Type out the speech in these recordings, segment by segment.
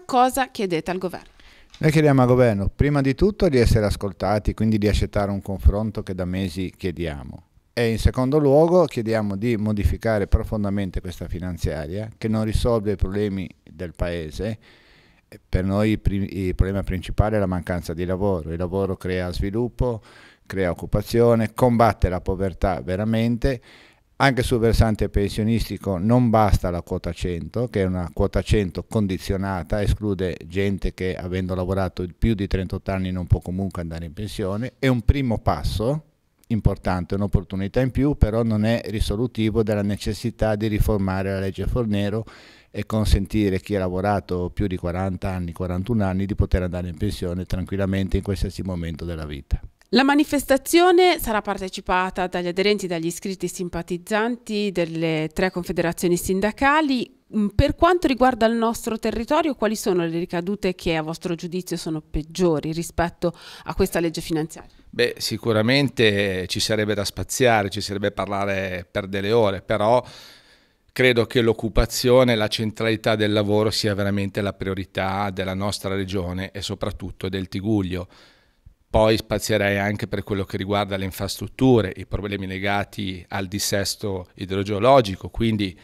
Cosa chiedete al governo? Noi chiediamo al governo prima di tutto di essere ascoltati, quindi di accettare un confronto che da mesi chiediamo. E in secondo luogo chiediamo di modificare profondamente questa finanziaria che non risolve i problemi del Paese. Per noi il problema principale è la mancanza di lavoro. Il lavoro crea sviluppo, crea occupazione, combatte la povertà veramente. Anche sul versante pensionistico non basta la quota 100, che è una quota 100 condizionata, esclude gente che avendo lavorato più di 38 anni non può comunque andare in pensione. È un primo passo importante, un'opportunità in più, però non è risolutivo della necessità di riformare la legge Fornero e consentire a chi ha lavorato più di 40 anni, 41 anni di poter andare in pensione tranquillamente in qualsiasi momento della vita. La manifestazione sarà partecipata dagli aderenti, dagli iscritti simpatizzanti delle 3 confederazioni sindacali. Per quanto riguarda il nostro territorio, quali sono le ricadute che a vostro giudizio sono peggiori rispetto a questa legge finanziaria? Beh, sicuramente ci sarebbe da spaziare, ci sarebbe parlare per delle ore, però credo che l'occupazione e la centralità del lavoro sia veramente la priorità della nostra regione e soprattutto del Tigullio. Poi spazierei anche per quello che riguarda le infrastrutture, i problemi legati al dissesto idrogeologico, quindi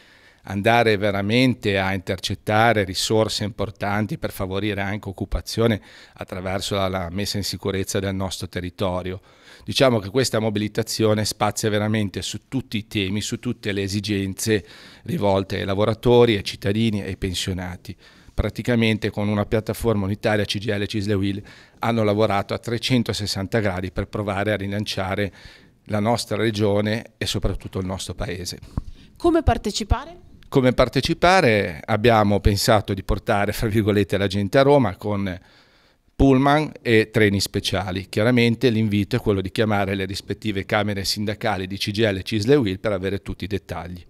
andare veramente a intercettare risorse importanti per favorire anche occupazione attraverso la messa in sicurezza del nostro territorio. Diciamo che questa mobilitazione spazia veramente su tutti i temi, su tutte le esigenze rivolte ai lavoratori, ai cittadini e ai pensionati. Praticamente con una piattaforma unitaria CGIL e CISL e UIL hanno lavorato a 360 gradi per provare a rilanciare la nostra regione e soprattutto il nostro paese. Come partecipare? Come partecipare abbiamo pensato di portare, fra virgolette, la gente a Roma con pullman e treni speciali. Chiaramente l'invito è quello di chiamare le rispettive camere sindacali di CGIL, CISL e UIL per avere tutti i dettagli.